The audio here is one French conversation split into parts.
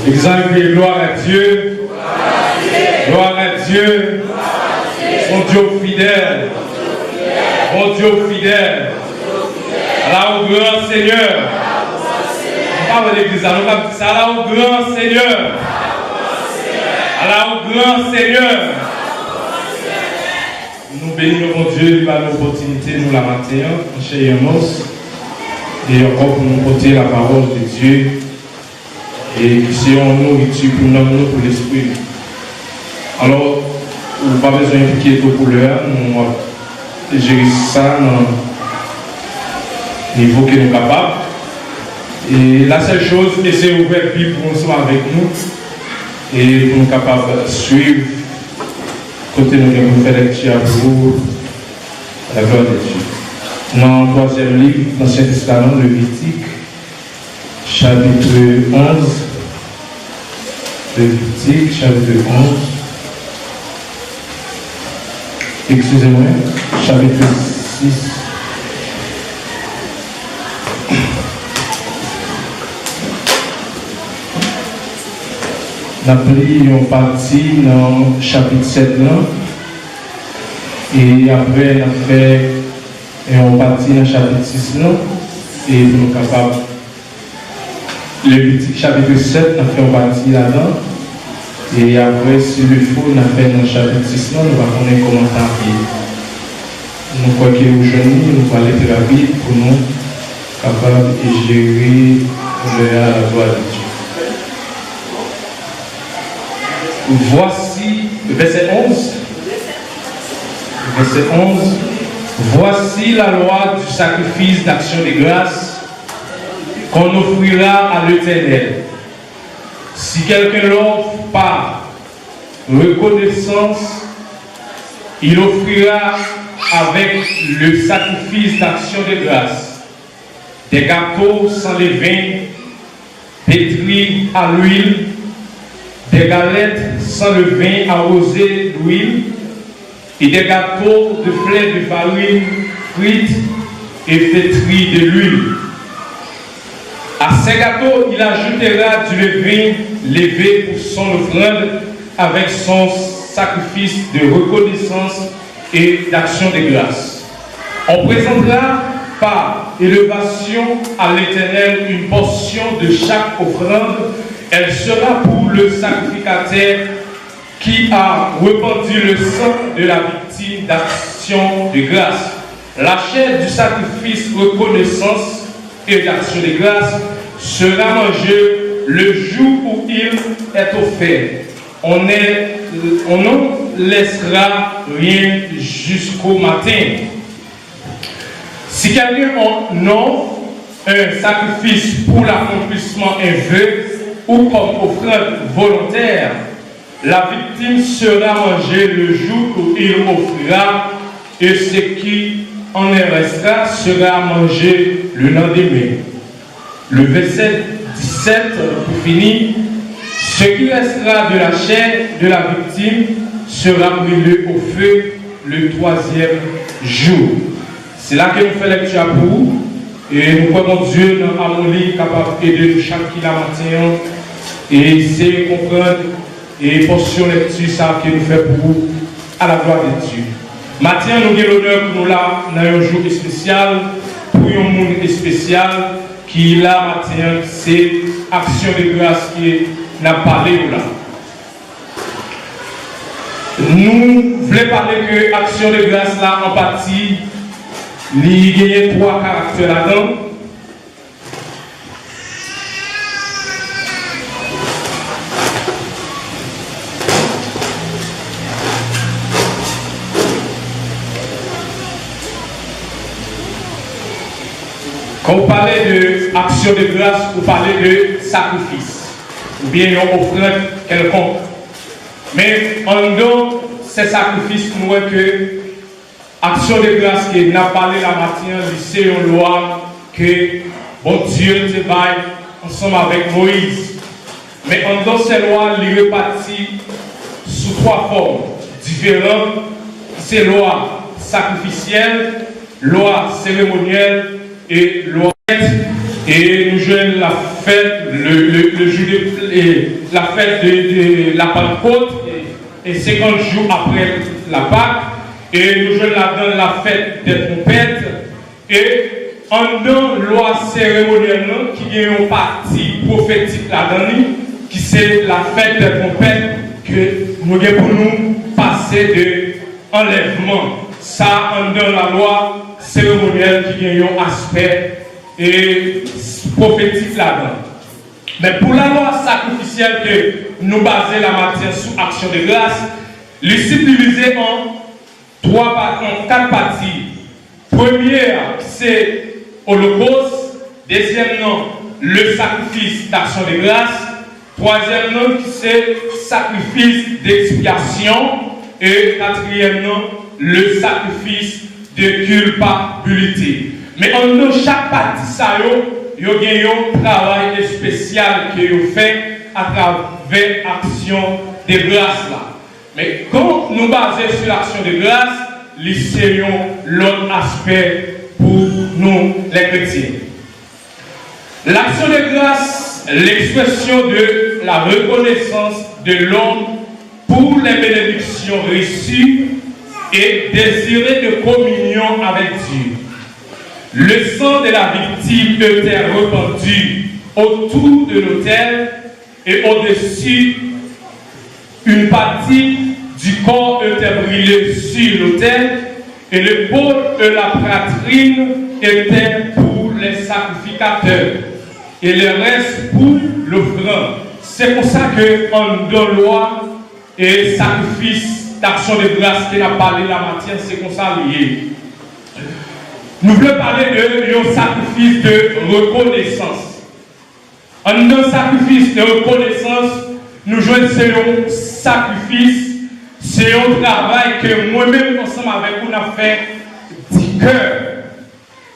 Exemple, gloire à Dieu. Gloire à Dieu. Mon Dieu fidèle. Mon Dieu fidèle. Allah au grand Seigneur. On parle de l'église, on va dire ça. Allah au grand Seigneur. Allah au grand Seigneur. Nous bénissons mon Dieu par l'opportunité, nous la matin, chez Yamos, et encore pour nous porter la parole de Dieu, et qui c'est en nourriture pour nous, pour l'esprit. Alors, on n'a pas besoin d'impliquer tout pour l'heure, nous allons gérer ça dans le niveau que nous sommes capables. Et la seule chose, c'est ouvrir la Bible pour nous sommes avec nous, et pour nous capables de suivre. Côté nous avons fait lecture pour la gloire de Dieu. Dans le troisième livre, l'Ancien Testament, Lévitique, chapitre 11. Lévitique, chapitre 11. Excusez-moi, chapitre 6. Nous avons parti dans le chapitre 7 là, et après nous avons fait on parti dans le chapitre 6 là, et nous sommes capables. Le chapitre 7, nous avons fait on parti là-dedans, et après, si le faut, nous avons fait dans le chapitre 6 là, nous allons connaître comment t'appuyer. Nous croyons qu'aujourd'hui, nous allons aller très rapide pour nous capables de gérer la gloire de Dieu. Voici, verset 11. Verset 11. Voici la loi du sacrifice d'action de grâce qu'on offrira à l'Éternel. Si quelqu'un l'offre par reconnaissance, il offrira avec le sacrifice d'action de grâce des gâteaux sans levain, pétris à l'huile, des galettes sans levain arrosées d'huile et des gâteaux de fleurs de farine frites et flétris de l'huile. À ces gâteaux, il ajoutera du levain levé pour son offrande avec son sacrifice de reconnaissance et d'action de grâce. On présentera par élévation à l'Éternel une portion de chaque offrande. Elle sera pour le sacrificateur qui a répandu le sang de la victime d'action de grâce. La chair du sacrifice reconnaissance et d'action de grâce sera mangée le jour où il est offert. On n'en laissera rien jusqu'au matin. Si quelqu'un offre un sacrifice pour l'accomplissement d'un vœu, ou comme offrande volontaire, la victime sera mangée le jour où il offrira, et ce qui en restera sera mangé le lendemain. Le verset 17, pour finir, ce qui restera de la chair de la victime sera brûlé au feu le troisième jour. C'est là que nous faisons lecture pour vous, et nous croyons Dieu dans l'harmonie capable d'aider nous chaque matin. Et essayer de comprendre et portion lecture ça que nous faisons pour vous à la gloire de Dieu. Maintenant, nous avons l'honneur pour nous là dans un jour spécial, pour un monde spécial qui là maintenant, c'est action de grâce qui n'a parlé là. Nous voulons parler que action de grâce là en partie, il y a 3 caractères là-dedans. Quand vous parlez d'action de grâce, vous parlez de sacrifice, ou bien une offrande quelconque. Mais en dehors ces sacrifices, nous voyons que action de grâce qui n'a parlé la matin, c'est une loi que bon Dieu te baille ensemble avec Moïse. Mais en dehors ces lois, il est réparti sous 3 formes différentes. C'est loi sacrificielle, loi cérémonielle et loi. Et nous jouons la fête, le jour la fête de la Pentecôte, et 50 jours après la Pâque. Et nous jouons là-dedans la fête des trompettes. Et en dans loi cérémonielle qui est une partie prophétique là-dedans, qui c'est la fête des trompettes que nous avons pour nous passer de enlèvement. Ça, en dans la loi cérémonielle qui a un aspect et prophétique là-dedans. Mais pour la loi sacrificielle que nous basons la matière sous action de grâce, les subdivisé en 4 parties. Première, c'est Holocauste. Deuxièmement, le sacrifice d'action de grâce. Troisièmement, c'est sacrifice d'expiation. Et quatrièmement, le sacrifice de culpabilité. Mais en chaque partie, ça y a un travail spécial qui est fait à travers l'action de grâce là. Mais quand nous basons sur l'action de grâce, l'essayons l'autre aspect pour nous les chrétiens. L'action de grâce, l'expression de la reconnaissance de l'homme pour les bénédictions reçues et désiré de communion avec Dieu. Le sang de la victime était répandu autour de l'autel et au-dessus, une partie du corps était brûlée sur l'autel et le pôle de la poitrine était pour les sacrificateurs et le reste pour l'offrande. C'est pour ça que en deux lois et sacrifice d'action de grâce qu'il a parlé la matière, c'est comme ça lié. Nous voulons parler de sacrifice de reconnaissance. En un sacrifice de reconnaissance, nous jouons un sacrifice, c'est un travail que moi-même, ensemble avec vous, on a fait du cœur.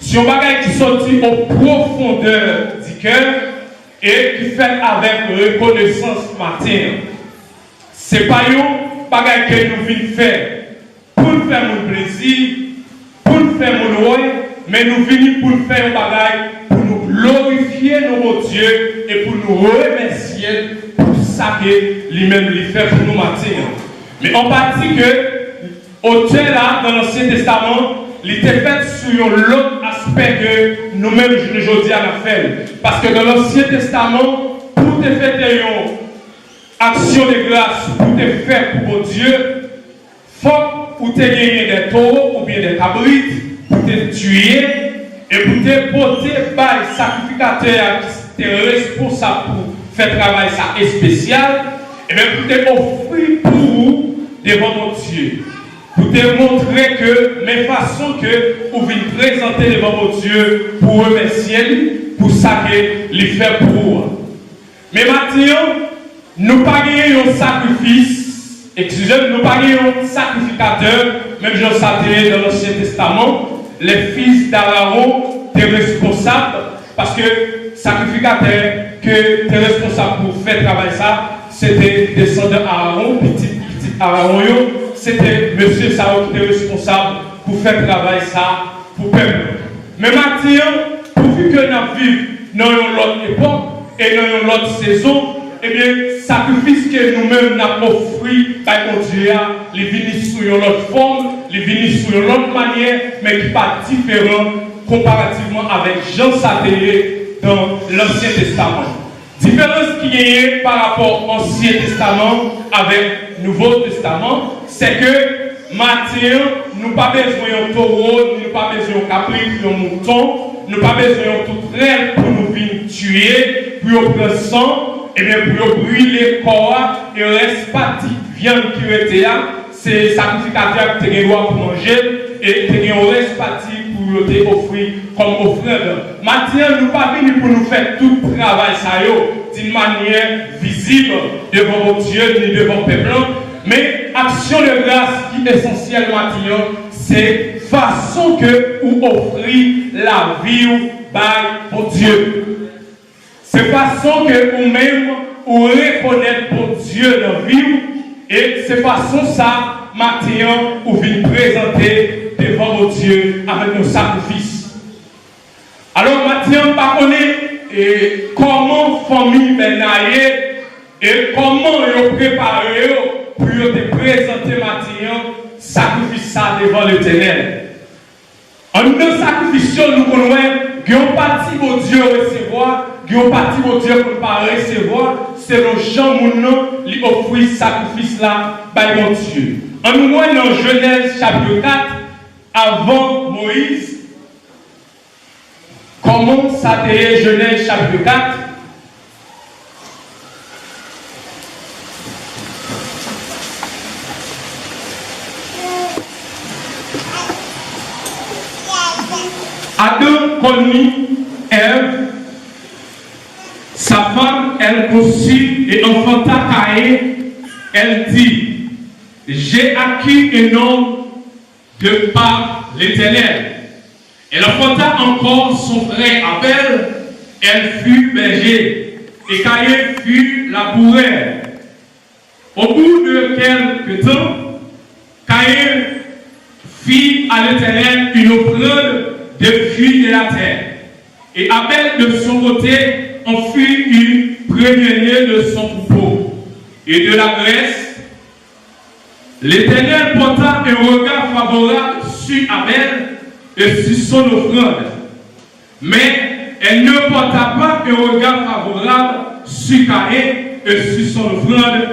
C'est un bagage qui sortit aux profondeurs du cœur et qui fait avec reconnaissance matin. Ce n'est pas un bagage que nous venons faire pour nous faire mon plaisir, pour nous faire mon roi, mais nous venons pour nous faire un bagage pour nous glorifier notre Dieu et pour nous remercier pour ça que lui-même lui fait pour nous matin. Mais en partie que auteur là dans l'Ancien Testament, il était fait sur l'autre aspect que nous-mêmes aujourd'hui à la faire. Parce que dans l'Ancien Testament, pour te faire une action de grâce, pour te faire pour Dieu, il faut pour te gagner des taureaux ou bien des cabrites, pour te tuer et pour te porter par le sacrificateur qui est responsable pour faire travail ça est spécial, et bien pour te offrir pour vous devant mon Dieu. Pour te montrer que mes façons que vous venez présenter devant mon Dieu pour remercier lui, pour ça qu'il fait pour vous. Mais maintenant, nous ne pas gagner un sacrifice, excusez-moi, nous ne pas gagner un sacrificateur, même Jean Saté dans l'Ancien Testament, les fils d'Aaron étaient responsables, parce que sacrificateur que tu es responsable pour faire travailler ça, c'était descendant Aaron, petit Aaron, c'était monsieur Sao qui était responsable pour faire travailler ça pour le peuple. Mais maintenant, pourvu que nous vivons dans une autre époque et dans une autre saison, eh bien, sacrifice que nous-mêmes avons offert par mon Dieu, les venus sous une autre forme, les venus sous une autre manière, mais qui n'est pas différent comparativement avec Jean Saté dans l'Ancien Testament. Différence qui est par rapport à l'Ancien Testament avec le Nouveau Testament, c'est que maintenant, nous n'avons pas besoin de taureau, nous n'avons pas besoin de caprice, de mouton, nous n'avons pas besoin de tout traîne pour nous venir tuer, pour prendre sang, et bien pour brûler le corps, et le reste partie viande qui était là, c'est sacrificateur qui te droit pour manger, et tu as un reste partie pour te offrir comme offrande. Maintenant, nous ne sommes pas venus pour nous faire tout le travail d'une manière visible devant votre Dieu ni devant le peuple. Mais action de grâce qui est essentielle maintenant, c'est façon que vous offrir la vie pour Dieu. C'est façon que vous-même vous reconnaître pour Dieu dans la vie. Et c'est façon ça, maintenant, vous venez présenter devant votre Dieu avec nos sacrifices. Alors, Mathieu, pas connaît comment famille Benaye et comment ils préparé pour te présenter Mathieu, sacrifice ça devant l'Éternel. En nous sacrifice, nous connaissons qu'il y a une partie pour Dieu recevoir, qu'il y a une partie pour Dieu pour ne pas recevoir. C'est le gens qui offrent sacrifice là par mon Dieu. En nous voyons dans Genèse chapitre 4, avant Moïse, comment ça était Genèse chapitre 4. Adam connut Ève, sa femme, elle conçut et enfanta Caïn. Elle dit, j'ai acquis un homme de par l'Éternel. Elle enfanta encore son frère Abel. Elle fut berger et Caïn fut laboureur. Au bout de quelques temps, Caïn fit à l'Éternel une offrande de fruits de la terre. Et Abel, de son côté, en fit une première-née de son troupeau et de la graisse. L'Éternel porta un regard favorable sur Abel et sur son offrande. Mais elle ne porta pas un regard favorable sur Caïn et sur son offrande.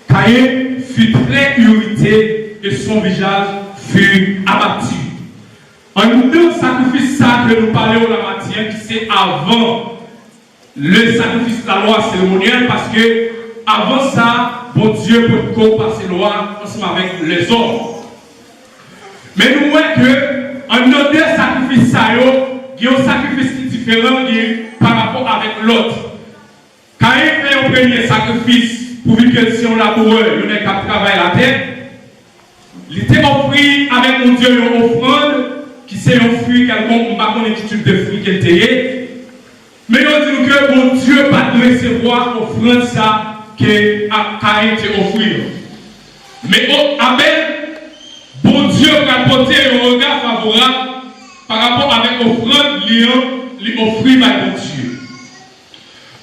Caïn fut très irrité et son visage fut abattu. En nous deux sacrifices ça que nous parlons la matière, qui c'est avant le sacrifice de la loi cérémonielle, parce que avant ça, bon Dieu peut passer la loi ensemble avec les hommes. Mais nous voyons que en nos deux sacrifices ça, il y a un sacrifice différent par rapport avec l'autre. Quand il fait un premier sacrifice pour que si on laboureur, il n'a qu'à travailler la terre, il était offert avec mon Dieu une offrande qui c'est un fruit quelconque, on ne va pas connaître type de fruit qu'il était. Mais on dit que mon Dieu va recevoir offrande ça que Caïn te offrir. Mais Abel, bon Dieu va porter un regard favorable par rapport avec l'offrande lui offrir par mon Dieu.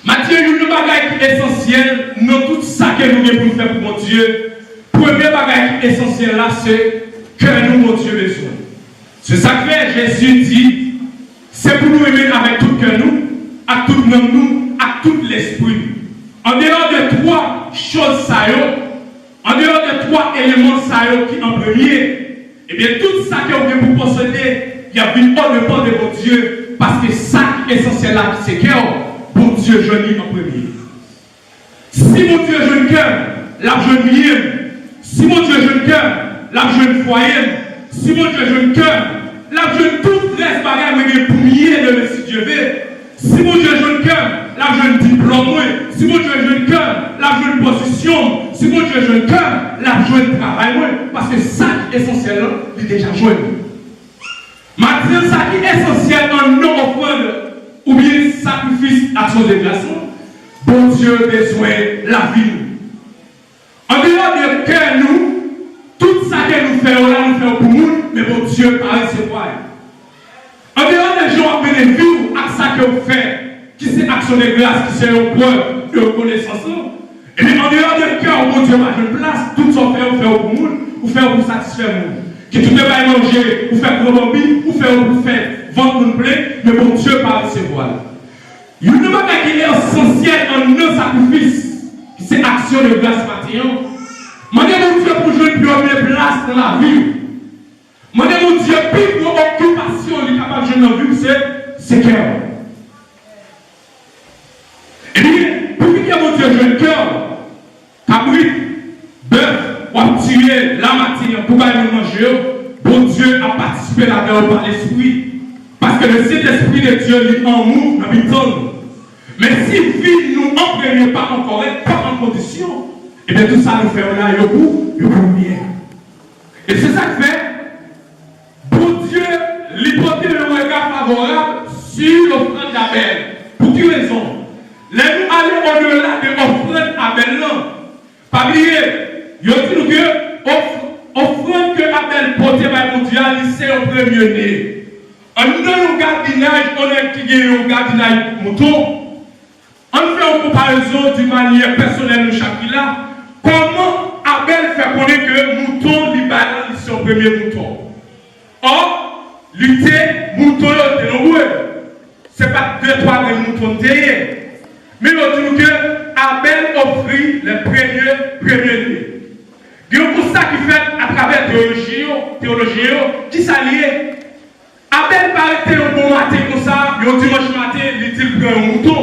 Matthieu, une bagaille qui est essentielle dans tout ça que nous devons faire pour mon Dieu. Premier bagaille qui est essentiel là, c'est que nous, mon Dieu, besoin. C'est ça que Jésus dit, c'est pour nous aimer avec tout cœur nous, à tout nous, à tout l'esprit. En dehors de trois choses ça en dehors de trois éléments ça qui en premier, et bien tout ça que vous avez pour posséder, il y a une bonne réponse de mon Dieu, parce que ça qui est essentiel là, c'est que bon Dieu jeune en premier. Si mon Dieu jeune cœur, la jeune bien. Si mon Dieu jeune cœur, la jeune foyer. Si mon Dieu jeune cœur, la jeune toute reste bagaille pour mieux de si Dieu veut. Si mon Dieu jeune cœur, la jeune diplôme. Si mon Dieu jeune cœur, la jeune position. Si mon Dieu jeune cœur, la jeune travail. Parce que ça qui est essentiel, il est déjà joué. Maintenant, ça qui est essentiel en non offrande ou bien sacrifice action de grâce, bon Dieu a besoin de la vie. En dehors de cœur, nous, tout ça que nous faisons là, nous faisons pour nous, mais bon Dieu parle c'est quoi. En dehors des gens qui viennent vivre à ça que vous faites, qui c'est action de grâce, qui c'est une preuve de reconnaissance, et bien en dehors de cœur, bon Dieu a une place, tout ce qu'on fait, on fait pour nous, ou fait pour satisfaire nous. Qui tout ne pas manger, ou faire pour l'obéir, ou faire pour faire, vendre pour nous plaire, mais bon Dieu parle c'est quoi. Il y a une chose qui est essentielle en nos sacrifices, qui c'est action de grâce matin. Mon Dieu pour jouer une première place dans la vie. Mon Dieu, plus pour occupation, il est capable de jouer dans la vie, c'est cœur. Et bien, pour que mon Dieu joue le cœur, cabrit, bœuf, ou tuer la matinée pour aller manger, bon Dieu a participé là-dedans par l'esprit. Parce que le Saint-Esprit de Dieu lui en mouvement dans le temps. Mais si vie nous en premier pas encore, pas en condition, et bien tout ça nous fait là, le coup, le premier. Et c'est ça que fait, bon Dieu, lui porter le regard favorable sur l'offrande d'Abel. Pour quelle raison? Là, nous allons au-delà de l'offrande d'Abel. Pas oublier, il y a dit que l'offrande que Abel portait par mon Dieu, c'est au premier-né. En nous donnant un gardinage, on a qui un gardinage mouton. On fait une comparaison d'une manière personnelle de chacun. Comment Abel fait connaître que mouton libéral est son premier mouton? Or, lutter, mouton est nombreux. Ce n'est pas 2-3 moutons derrière. Mais on dit que Abel offrit les premiers-nés. Il y a un constat qui fait à travers théologie, qui s'allie. Abel paraît un bon matin comme ça, il y a un dimanche matin, il prend un mouton.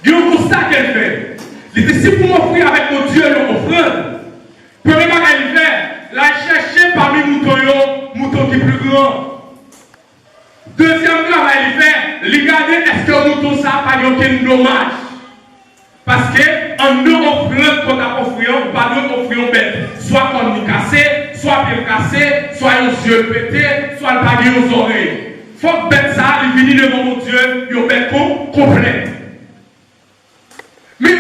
Il y a un constat qu'elle fait. Il dit si pour m'offrir avec mon Dieu l'offrande, premièrement qu'elle fait, la chercher parmi les moutons qui est plus grand. Deuxièmement, elle fait, regarder est-ce que le mouton ça n'a pas aucun dommage. Parce qu'en nous offrant qu'on a offert, pas nous offrons bête. Soit qu'on est cassé, soit bien cassé, soit un yeux pété, soit le panier aux oreilles. Il faut que bête ça, il finit devant mon Dieu, il y a un bête complet. Mais,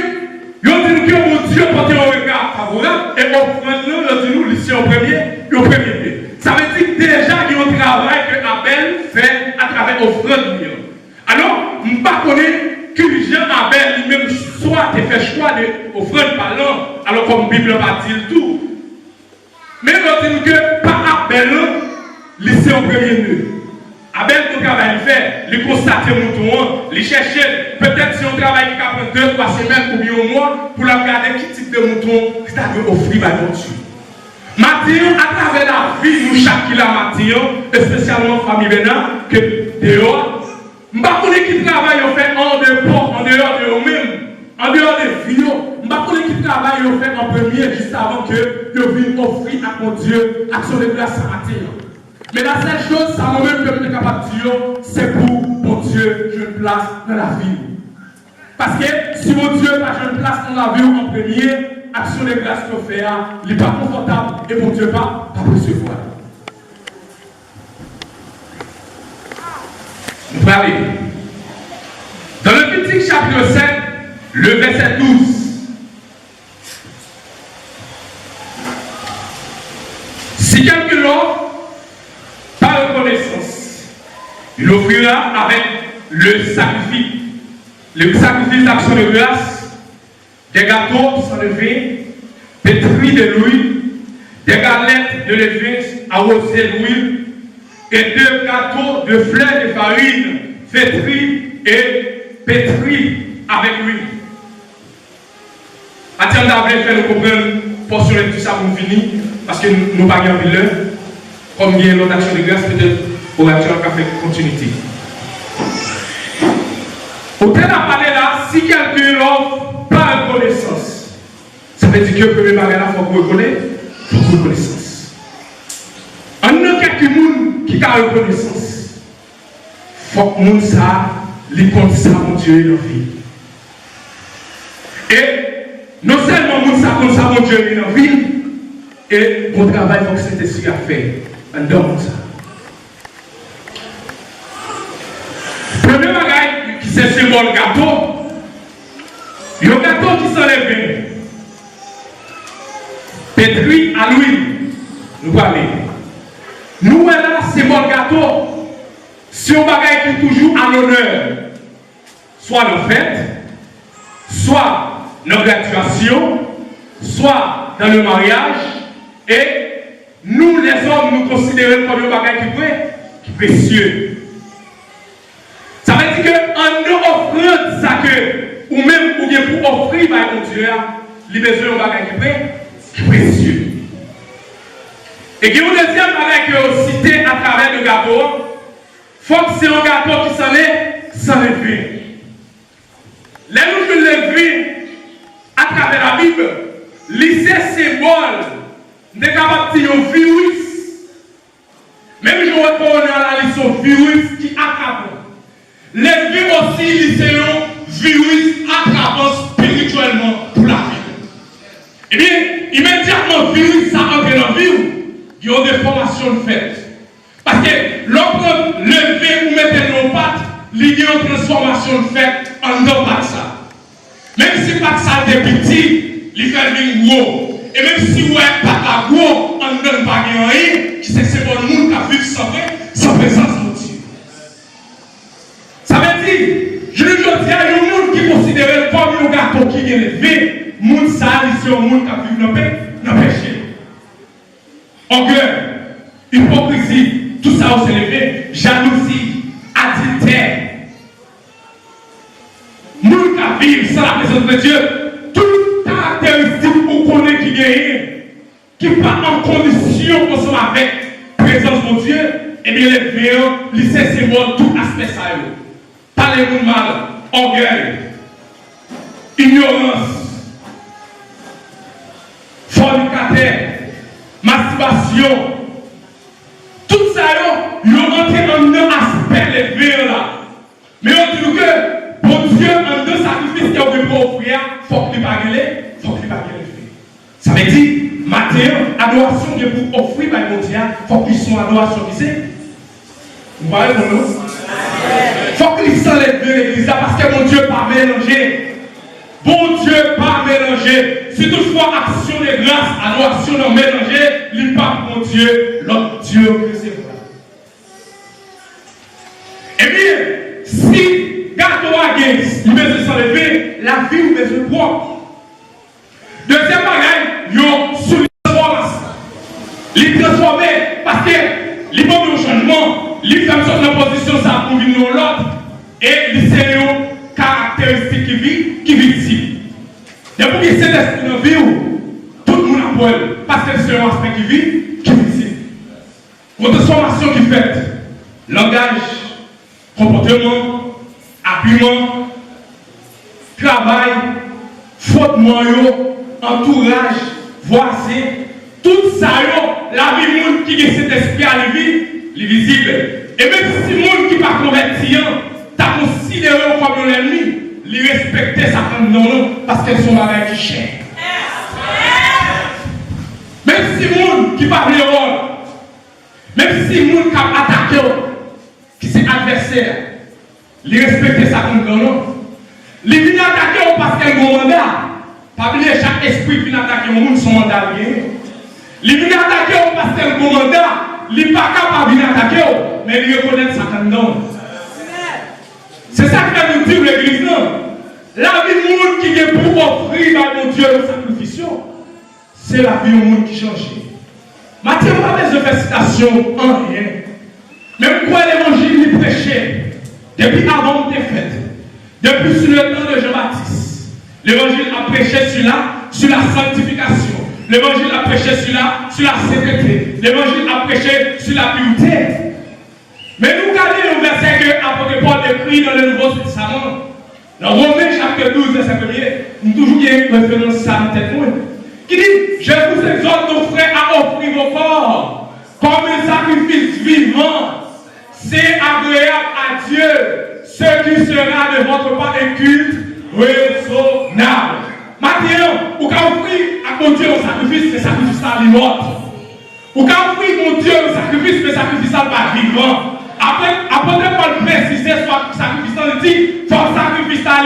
il y a dit que mon Dieu porte un regard favorable et offrande-nous, il dit nous, ici au premier. Ça veut dire déjà qu'il y a un travail que Abel fait à travers l'offrande. Alors, je ne sais pas que Jean Abel lui-même soit fait choix d'offrande par l'homme, alors comme la Bible va dire tout. Mais on dit que par Abel, c'est au premier lieu. Abel, le travail il fait, il constate le mouton, il cherche, peut-être si on travaille qui prend 2-3 semaines ou bien au mois, pour regarder quel type de mouton que tu as offert à ton Dieu. Mathieu, à travers la vie, nous chaque la Mathieu, et spécialement famille Bénin, que dehors, je ne sais pas qui travaille en dehors de eux-mêmes, en dehors des filles, je ne sais pas qui travaille en premier, juste avant que je vienne offrir à mon Dieu action de grâce à Mathieu. Mais la seule chose, ça moi-même que je suis capable de dire, c'est pour mon Dieu, je une place dans la vie. Parce que si mon Dieu n'a pas une place dans la vie en premier, action de grâce qu'on fait, il n'est pas confortable et mon Dieu pas recevoir. Nous parlons. Dans le petit chapitre 7, le verset 12. Si quelqu'un l'offre, par reconnaissance, il offrira avec le sacrifice d'action de grâce, des gâteaux sans levain, pétris de l'huile, des galettes de levain arrosées d'huile, et 2 gâteaux de fleurs de farine, fêtris et pétris avec l'huile. Attends d'avoir fait nous comprendre portion de tout ça pour finir, parce que nous n'avons pas gagné l'heure. Comme il y a l'autre action de grâce, peut-être pour l'action qui a fait continuité. Au terme de parler là, si quelqu'un l'offre par reconnaissance, ça veut dire que le premier bagage là, il faut qu'on reconnaisse, il faut qu'on reconnaissance. En a quelqu'un qui a reconnaissance, il faut que le monde ça, les compte ça, mon Dieu, dans la vie. Et non seulement le monde ça, comme ça, mon Dieu, dans la vie, et mon travail, il faut que c'était ce qu'il a fait. En dehors de ça. Premier bagage qui c'est symbole gâteau. Il y a un gâteau qui s'enlève. Pétri à l'huile. Nous parlons. Nous là, symbole gâteau. Si on bagage qui est toujours à l'honneur, soit dans la fête, soit dans la graduation, soit dans le mariage, et nous, les hommes, nous considérons comme un bagage qui est précieux. Ça veut dire qu'en nous offrant ça que, ou même ou bien pour offrir par mon Dieu, il y a besoin d'un bagage qui est précieux. Et il y a un deuxième bagage qui est cité à travers le gâteau. Il faut que c'est un gâteau qui s'en est sans levain. Les nous de levain à travers la Bible, lycée symbole de capable de un virus. Même je reconnais à la liste un virus qui accable. Les vies aussi, c'est un virus accabant spirituellement pour la vie. Eh bien, immédiatement, le virus ça entre dans la vie, il y a des formations faites. Parce que l'homme levé ou mettre nos pattes, il y a une transformation faite en deux pattes ça. Même si pas ça est petit, il fait une gros. Et même si vous n'êtes pas gros, on ne donne pas rien, qui c'est bon monde qui a vécu sans présence de Dieu. bien élevé, moun ça, c'est un monde qui vit dans le péché. Orgueil, hypocrisie, tout ça s'est élevé, jalousie, adultère. Moun qui vit sans la présence de Dieu, toute caractéristique qu'on connaît qui gagne, qui n'est pas en condition pour se avec la présence de Dieu, et bien les véans, les c'est mort tout aspect ça. Parler de mal, orgueil, ignorance, fornicateur, masturbation, tout ça, ils ont entré dans un aspect les véans là. Mais on dit que pour Dieu, en deux sacrifices qu'il a pour offrir, il faut qu'il ne pas gueuler, il faut qu'il ne pas gueuler. Ça veut dire, Matthieu, adoration que pour offrir par mon Dieu, il faut qu'ils soient adoration qui c'est. Vous voyez mon nom? Il faut qu'ils s'enlèvent de l'église parce que mon Dieu pas mélangé. Bon Dieu pas mélangé. Si toutefois action de grâce, adoration non mélangée, il pas mon Dieu, l'autre Dieu que c'est vrai. Eh bien, si gâteau à gagner, il veut s'enlever, la vie ou besoin propre. Deuxième bagaille, ils ont sous transformation. Ils transforment parce que les bons changement, les femmes sont dans la position ça pour venir l'autre et les séries caractéristiques qui vivent ici. Depuis que c'est l'esprit de vie, tout le monde a pour elle parce que c'est un aspect qui vit ici. Votre transformation qui fait langage, comportement, habillement, travail, faute moyen, entourage, voisin, tout ça, la vie monde qui est cet esprit à la vie, les visible. Et même si le monde qui n'est pas converti, tu as considéré comme l'ennemi, les respecter ça comme non, parce qu'elles sont malades qui chèrent. Même si le monde qui parle le rôle, même si le monde qui a attaqué, qui c'est adversaire, les respecter ça comme non. Les venir attaquer parce qu'elles ont un mandat. Pas oublier chaque esprit qui vient attaquer le monde, son mandat gagné. Les venir attaquer parce qu'elles ont un mandat. Les pas capable de venir attaquer, mais ils reconnaissent ça comme non. C'est ça que nous dit l'église. La vie du monde qui est pour offrir à mon Dieu le sacrifice, c'est la vie du monde qui change. Matthieu n'a pas besoin de faire citation en rien. Même quoi l'évangile il prêchait depuis avant de fête, depuis sur le temps de Jean-Baptiste. L'évangile a prêché sur la sanctification. L'évangile a prêché sur la sainteté. L'évangile a prêché sur la pureté. Mais nous regardons le verset que l'apôtre Paul écrit dans le Nouveau Testament. Dans Romains chapitre 12, verset 1er, nous toujours une référence à ça en tête qui dit, je vous exhorte, nos frères, à offrir vos corps comme un sacrifice vivant. C'est agréable à Dieu, ce qui sera de votre part un culte raisonnable. Maintenant, vous pouvez offrir à mon Dieu un sacrifice, mais sacrifice à l'immote. Vous pouvez offrir mon Dieu un sacrifice, mais sacrifice à pas vivant. Après Paul préciser soit sacrifice, il dit, il faut sacrifice à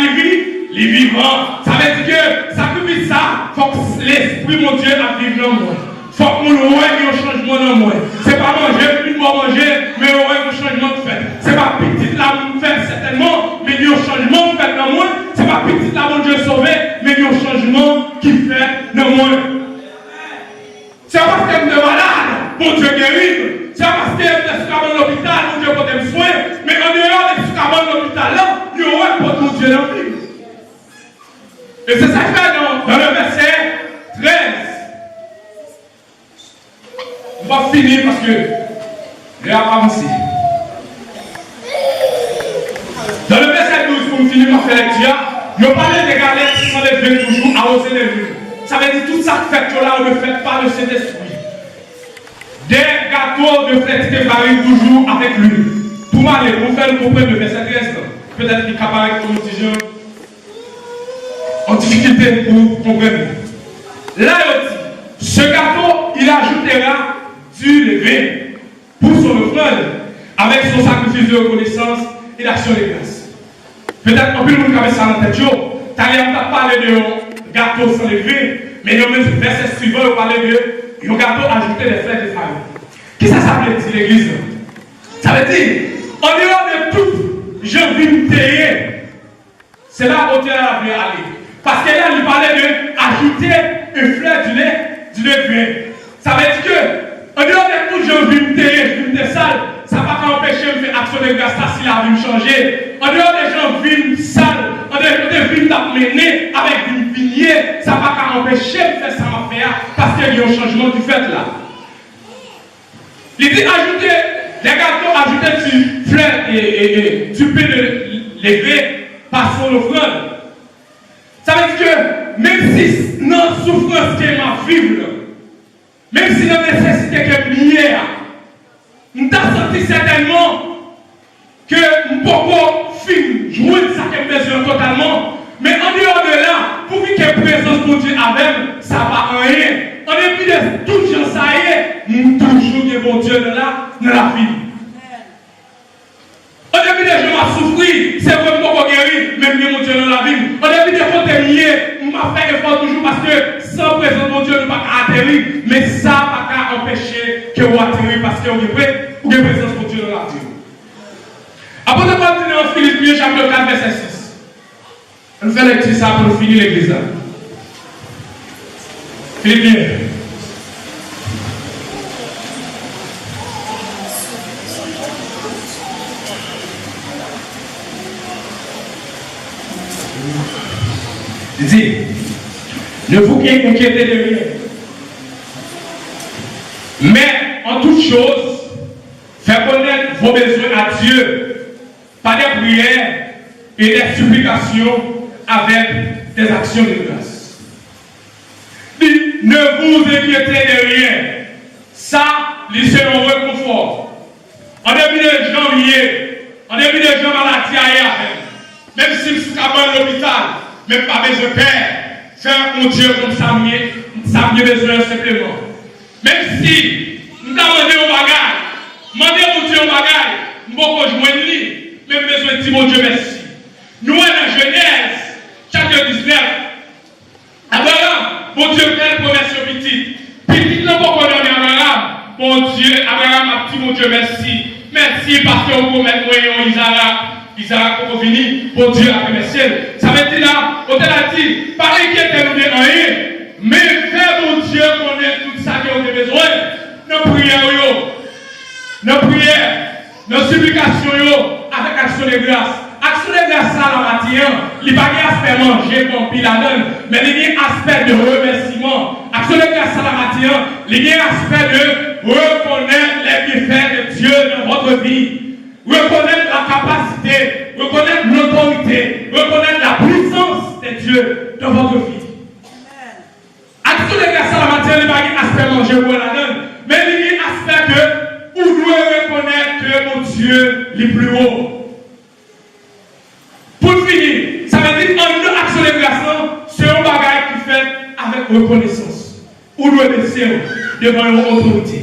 les vivants. Ça veut dire que sacrifice ça, il faut que l'esprit mon Dieu a vivre dans moi. Il faut que nous ayons un changement dans moi. Ce n'est pas manger, plus de manger, mais on a un changement de fait. Ce n'est pas petit là où faire certainement, mais il y a un changement de fait dans moi. Ce n'est pas petit là où Dieu sauvé, mais il y a un changement qui fait dans moi. C'est parce que je suis malade, mon Dieu guérit. C'est parce que je suis dans l'hôpital, mon Dieu porte des soins. Mais en dehors de ce dans l'hôpital là, il y aura pas mon Dieu dans la vie. Et c'est ça que fait dans le verset 13. On va finir parce que je vais avancer. Dans le verset 12, pour finir ma lecture, je parlais des galettes qui sont levées toujours, arroser les rues. Ça veut dire tout ça que fait là, on ne fait pas de cet esprit. Des gâteaux de fête qui varient toujours avec lui. Pour m'aller, pour faire le comprendre le verset 13, peut-être qu'il apparaît comme petit jeune en difficulté pour comprendre. Là, il dit, ce gâteau, il ajoutera du levain pour son offrande avec son sacrifice de reconnaissance et d'action de grâce. Peut-être qu'on peut nous faire ça dans la tête. Tu as parlé de gâteau sans levain, mais dans le verset suivant, on parlait de un gâteau ajouté des fêtes de famille. Qu'est-ce que ça veut dire l'église? Ça veut dire, en dehors de tout, je vis me tailler. C'est là où Dieu avait allé. Parce qu'elle a ajouter une fleur du lait. Ça veut dire que, en dehors de tout, j'ai envie de me sale, ça ne va pas empêcher de faire action de grâce si la vie me changer. En dehors des gens vivent sales, en dehors des vies d'amener avec une vignier, ça ne va pas empêcher de faire ça en faire parce qu'il y a un changement du fait là. Il dit ajouter les gâteaux, ajouter du fleur et du pain de lever par son offrande. Ça veut dire que même si non souffrance qui est ma vie, même si la nécessité que je liée, nous avons senti certainement que nous ne pouvons pas jouer ça qui est besoin totalement. Mais en dehors de là, pour que la présence de Dieu avec, ça ne va rien. En dépit de tout ce ça y est, nous toujours que bon Dieu dans la vie. En dépit de gens à souffrir, c'est vraiment pas guérir, même que mon Dieu dans la vie. En dépit de côté lié, on m'a fait effort toujours parce que sans présence de Dieu, nous ne pouvons pas atterrir. Mais ça ne va pas empêcher que vous atterrir parce que vous avez présence de Dieu dans la vie. Après de continuer en Philippiens chapitre 4, verset 6. On fait lecture ça pour finir l'église. Philippiens. Il dit, ne vous inquiétez de rien. Mais en toute chose, faites connaître vos besoins à Dieu par des prières et des supplications avec des actions de grâce. Dit, ne vous inquiétez de rien. Ça, c'est un réconfort. En début de janvier, en début de janvier, maladie ailleurs, même si je suis à l'hôpital, même pas besoin de père, faire mon Dieu comme ça, ça me besoin simplement. Même si nous avons demandé au bagage, demandé mon Dieu au bagage, nous avons rejoint lui, même besoin de dire mon Dieu merci. Nous, dans Genèse, chapitre 19, Abraham, mon Dieu fait une promesse petite. Petite, non pas qu'on a Abraham, mon Dieu, Abraham a dit mon Dieu merci. Merci parce que vous promettez moi Isaac pour venir, pour Dieu a remercié. Ça veut dire là, on t'a dit, pas inquiétez-vous de rien, mais faites mon Dieu connaître tout ça que vous avez besoin. Nos prières, nos supplications, avec action de grâce. Action de grâce à la matière, il n'y a pas d'aspect manger comme pile la donne, mais il y a un aspect de remerciement. Action de grâce à la matière, il y a un aspect de reconnaître les bienfaits de Dieu dans votre vie. Reconnaître la capacité, reconnaître l'autorité, reconnaître la puissance de Dieu dans votre vie. Action de grâce à la matière, il n'y a pas d'aspect manger pour la donne, mais il y a un aspect que vous devez reconnaître que mon Dieu est plus haut. Pour finir, ça veut dire qu'en une action de grâce, c'est un bagage qui fait avec reconnaissance. Vous devez baisser devant une autorité.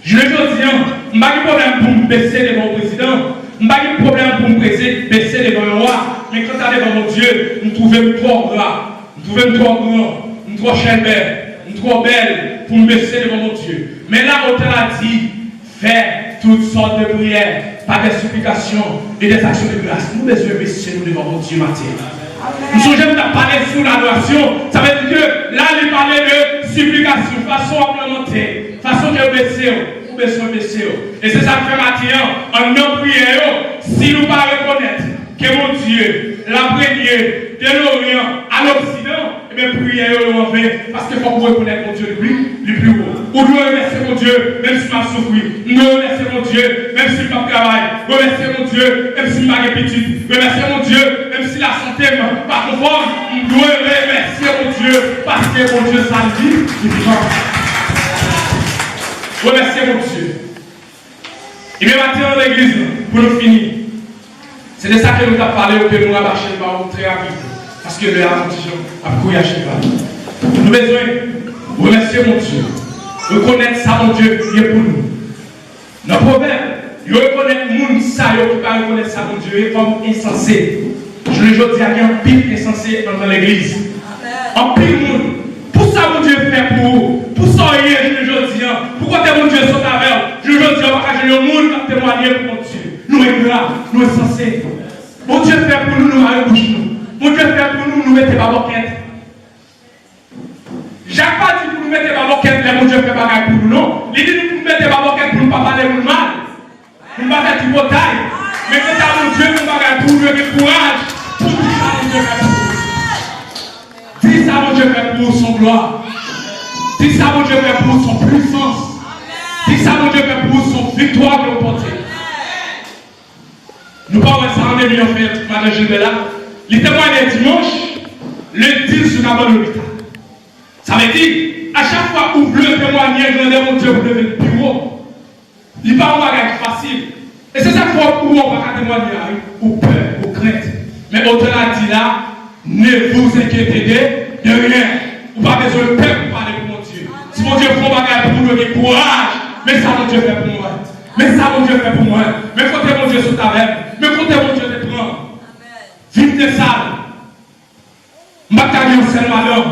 Je le dis, je n'ai pas de problème pour me baisser devant le président, je n'ai pas de problème pour me baisser devant le roi, mais quand tu es devant mon Dieu, nous trouvons trop gras, nous trouvons trop grand, nous trop belle, nous trop belle pour me baisser devant mon Dieu. Mais là, on t'a dit, fais toutes sortes de prières, par des supplications et des actions de grâce. Nous devons baisser nous devant mon Dieu matin. Nous sommes à parler sous l'adoration. Ça veut dire que là, il parlait de supplication, façon à implémenter, façon de baisser, ou baisser. Et c'est ça que fait matin, en nos prières, si nous ne pas reconnaître que mon Dieu, la première de l'Orient à l'Occident, et bien prière en fait, parce qu'il faut reconnaître mon Dieu le plus haut. Ou nous remercier mon Dieu, même si je m'en souffre. Nous remercier mon Dieu, même si je ne travaille. Remercier mon Dieu, même si je suis petit. Remercier mon Dieu, même si la santé n'est pas conforme. Nous remercier mon Dieu, parce que mon Dieu s'agit du vivant. Remercier mon Dieu. Et bien maintenant dans l'église, pour nous finir, c'est de ça que nous avons parlé, que nous avons marché très rapide. Parce que le avantage a couillé à cheval. Nous avons besoin de remercier mon Dieu. Reconnaître ça, mon Dieu, qui est pour nous. Notre problème, il reconnaître le monde, ça, il ne peut pas reconnaître ça, mon Dieu, est comme insensé. Je le dis à qu'il y a un pile insensé dans l'église. Un pile monde. Pour ça, mon Dieu, fait pour vous. Pour ça, je le dis, pourquoi mon Dieu sont avec vous? Je le dis, parce que le monde qui a témoigné pour mon Dieu. Nous sommes graves, nous sommes insensés. Mon Dieu fait pour nous, nous allons boucher nous. Mon Dieu fait pour nous, nous mettons pas boquette. Dieu fait bagaille pour nous, non. Il dit nous mettez pas pour nous pas parler pour le mal. Nous pas faire du bataille. Mais quand ça mon Dieu nous bagaille pour nous avec courage. Tout ça mon Dieu fait pour nous. Dis ça mon Dieu fait pour son gloire. Dis ça mon Dieu fait pour son puissance. Dis ça mon Dieu fait pour son victoire que nous portons. Nous parlons de ça en début en fait, Madame Gilbert. Les témoins des dimanches, le 10 sur la bonne hôpital. Ça veut dire, à chaque fois où vous voulez témoigner, mon Dieu, vous devez le bureau. Il n'est pas un bagage facile. Et c'est ça qu'il faut où on va témoigner, ou peur, ou crainte. Mais au-delà de là, ne vous inquiétez de rien. Vous n'avez pas besoin de peur pour parler pour mon Dieu. Si mon Dieu fait un bagage pour vous donner courage, mais ça, mon Dieu fait pour moi. Mais ça, mon Dieu fait pour moi. Mais côté mon Dieu sur ta lèvre. Mais côté mon Dieu te prend. Vive des salles. Je ne vais pas arrêter dans le malheur.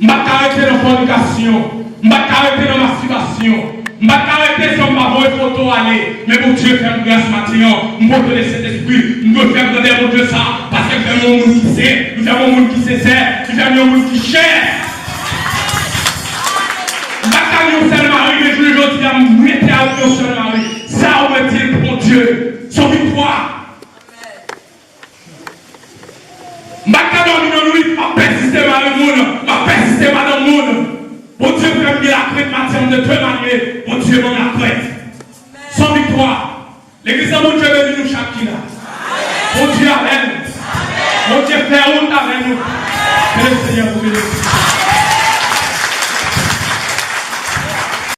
Je ne vais pas arrêter dans la fornication. Je ne vais pas arrêter dans la masturbation. Je ne vais pas arrêter sur ma bonne photo aller. Mais mon Dieu fait une grâce maintenant. Je vais te laisser cet esprit. Je vais faire donner mon Dieu ça. Parce que c'est mon monde qui sait. Nous avons mon monde qui sait. Nous avons mon monde qui cherche. Je ne vais pas arrêter dans le mari. Mais je le dis à me mettre à au seul mari. Ça, on va dire pour mon Dieu. Son victoire. Je ne vais pas dormir dans persister dans le monde. Je persister dans le monde. Mon Dieu peut me la crête matière de deux manières. Mon Dieu m'en la crête. Sans victoire. L'église de mon Dieu veut nous chaque qui là.